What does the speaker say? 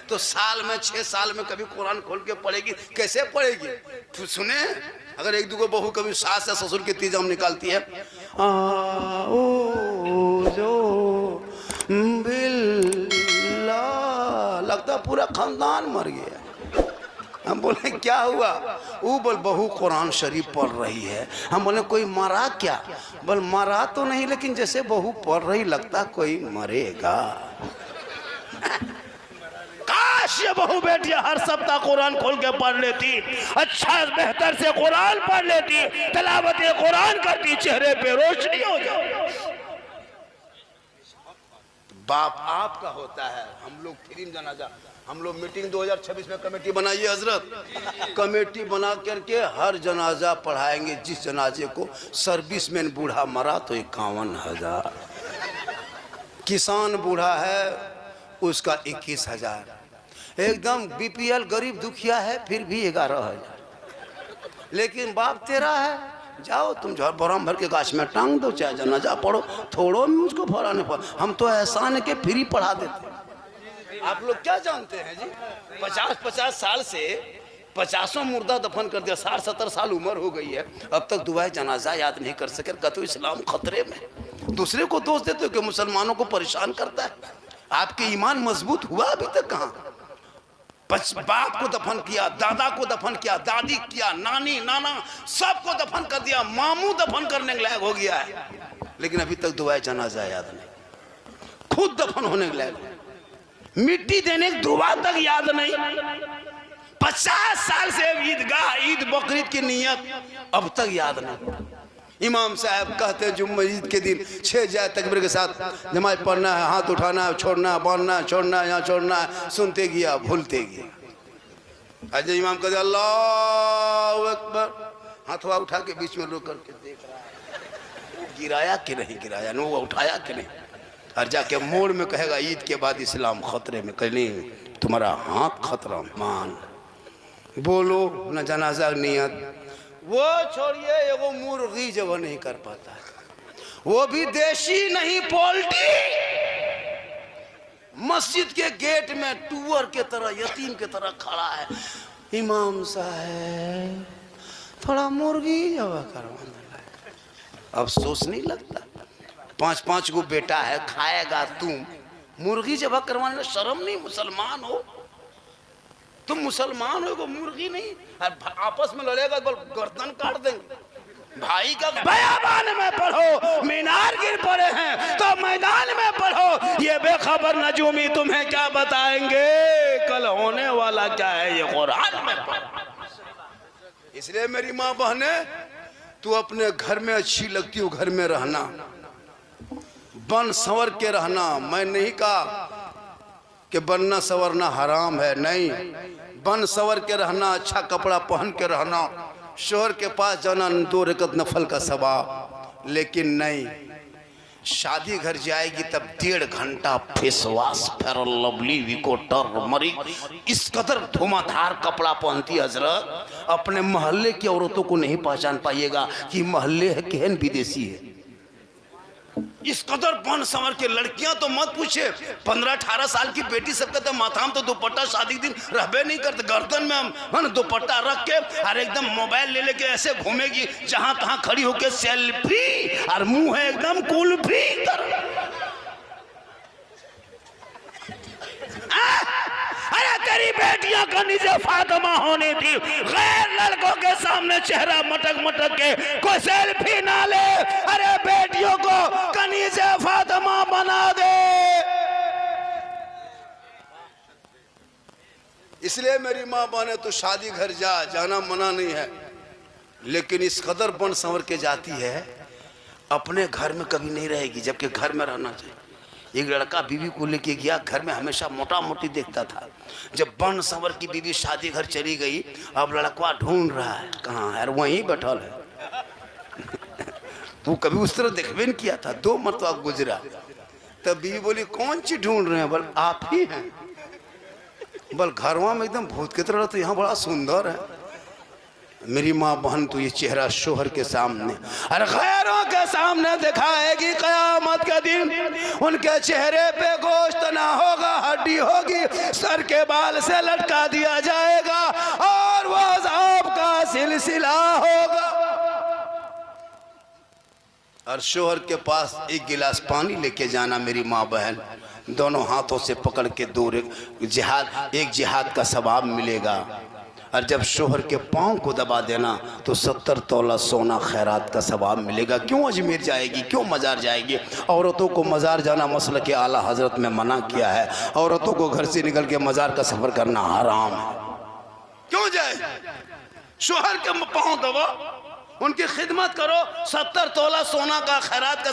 तो साल में 6 साल में कभी कुरान खोल के पढ़ेगी, कैसे पढ़ेगी? तो सुने, अगर एक दूगो बहू कभी सास या ससुर की तीजाम निकालती है, जो बिल्ला, लगता पूरा खानदान मर गया। हम बोले क्या हुआ? वो बोल बहू कुरान शरीफ पढ़ रही है। हम बोले कोई मरा क्या? बोल मरा तो नहीं, लेकिन जैसे बहू पढ़ रही लगता कोई मरेगा। काश ये बहू बेटियां हर सप्ताह कुरान खोल के पढ़ लेती, अच्छा बेहतर से कुरान पढ़ लेती, तिलावत कुरान करती, चेहरे पे रोशनी हो जाए। बाप आपका होता है। हम लोग फिल्म जनाजा, हम लोग मीटिंग 2026 में कमेटी बनाइए हजरत, कमेटी बना करके हर जनाजा पढ़ाएंगे। जिस जनाजे को सर्विसमैन बूढ़ा मरा तो 51,000, किसान बूढ़ा है उसका 21,000, एकदम बीपीएल गरीब दुखिया है फिर भी 11,000। लेकिन बाप तेरा है, जाओ तुम बराम भर के गाछ में टांग दो, चाहे जनाजा पढ़ो, थोड़ो में मुझको फौराने पर। हम तो एहसान के फ्री पढ़ा देते। आप लोग क्या जानते हैं जी, 50-50 साल से 50 मुर्दा दफन कर दिया, 60-70 साल उम्र हो गई है, अब तक दुआए जनाजा याद नहीं कर सके। कहते इस्लाम खतरे में। दूसरे को दोष देते हो कि मुसलमानों को परेशान करता है। आपके ईमान मजबूत हुआ अभी तक कहाँ? बाप को दफन किया, दादा को दफन किया, दादी किया, नानी नाना सबको दफन कर दिया, मामू दफन करने के लायक हो गया है, लेकिन अभी तक दुआए जनाजा याद नहीं। खुद दफन होने के लायक, मिट्टी देने की दुआ तक याद नहीं। 50 साल से ईदगाह ईद बकरीद की नियत अब तक याद नहीं। इमाम साहब कहते हैं जुम्मे ईद के दिन 6 जाए तकबीर के साथ नमाज पढ़ना है, हाथ उठाना है, छोड़ना है, बांधना है, छोड़ना है, यहाँ छोड़ना है, सुनते गया भूलते गया। अजय इमाम कहते अल्लाह अकबर, हाथवा उठा के बीच में रोक करके देख रहा है वो गिराया कि नहीं गिराया, न वो उठाया कि नहीं, और जाके मोड़ में कहेगा ईद के बाद इस्लाम खतरे में। कहीं तुम्हारा हाथ खतरा मान बोलो न जनाजा नियत वो छोड़िए, एगो मुर्गी जब नहीं कर पाता, वो भी देशी नहीं पोल्ट्री, मस्जिद के गेट में टूअर के तरह यतीम के तरह खड़ा है। इमाम साहब थोड़ा मुर्गी जब करवाना, अफसोस नहीं लगता? 5-5 गो बेटा है, खाएगा तुम, मुर्गी जब करवाने में शर्म नहीं? मुसलमान हो तुम, मुसलमान हो, को मुर्गी नहीं, आपस में लड़ेगा तो गर्दन काट देंगे। भाई का बयाबान में पढ़ो, मीनार गिर पड़े हैं तो मैदान में पढ़ो, ये बेखबर नजूमी तुम्हें क्या बताएंगे कल होने वाला क्या है, ये कुरान में पढ़ो। इसलिए मेरी माँ बहने, तू अपने घर में अच्छी लगती हो, घर में रहना, बन संवर के रहना। मैं नहीं कहा कि बनना संवरना हराम है, नहीं, बन संवर के रहना, अच्छा कपड़ा पहन के रहना, शोहर के पास जाना 2 रकत नफल का सवाब, लेकिन नहीं, शादी घर जाएगी तब 1.5 घंटा face wash, fair lovely, Vicco turmeric, इस कदर धुआंधार कपड़ा पहनती हजरत, अपने मोहल्ले की औरतों को नहीं पहचान पाइएगा कि मोहल्ले है केहन विदेशी है। इस कदर बन संवर के लड़कियां तो मत पूछे, 15-18 साल की बेटी सब कहते माथा में तो दुपट्टा शादी दिन रहबे नहीं करते, गर्दन में हम दुपट्टा रख के और एकदम मोबाइल ले लेके ऐसे घूमेगी, जहां तहां खड़ी होके सेल्फी, और मुंह है एकदम कुल्फी। अरे तेरी बेटियां कनीज़े फातिमा होनी थी, गैर लड़कों के सामने चेहरा मटक मटक के कोई सेल्फी ना ले। अरे बेटियों को कनीज़े फातिमा बना दे। इसलिए मेरी माँ बहने, तो शादी घर जाना मना नहीं है, लेकिन इस कदर बन संवर के जाती है, अपने घर में कभी नहीं रहेगी, जबकि घर में रहना चाहिए। एक लड़का बीवी को लेके गया, घर में हमेशा मोटा मोटी देखता था, जब बन संवर की बीवी शादी घर चली गई, अब लड़का ढूंढ रहा है कहाँ है, वहीं बैठल है। तू कभी उस तरह देखबे नहीं किया था, 2 मरतबा गुजरा। तब बीवी बोली कौन चीज ढूंढ रहे हैं? बोल आप ही हैं। बोल घरवा में एकदम भूत की तरह, तो यहाँ बड़ा सुंदर है। मेरी माँ बहन तो ये चेहरा शोहर के सामने और गैरों के सामने दिखाएगी क़यामत के दिन। उनके चेहरे पे गोश्त ना होगा, हड्डी होगी, सर के बाल से लटका दिया जाएगा और वो अज़ाब का सिलसिला होगा। और शोहर के पास एक गिलास पानी लेके जाना मेरी माँ बहन, दोनों हाथों से पकड़ के दूर एक जिहाद का सवाब मिलेगा। और जब शोहर के पाँव को दबा देना तो 70 तोला सोना खैरात का सवाब मिलेगा। क्यों अजमेर जाएगी, क्यों मज़ार जाएगी? औरतों को मज़ार जाना मसलक के आला हज़रत में मना किया है। औरतों को घर से निकल के मज़ार का सफ़र करना हराम है। क्यों जाए? शोहर के पाँव दबो, उनकी खिदमत करो, 70 तोला सोना का खैरात का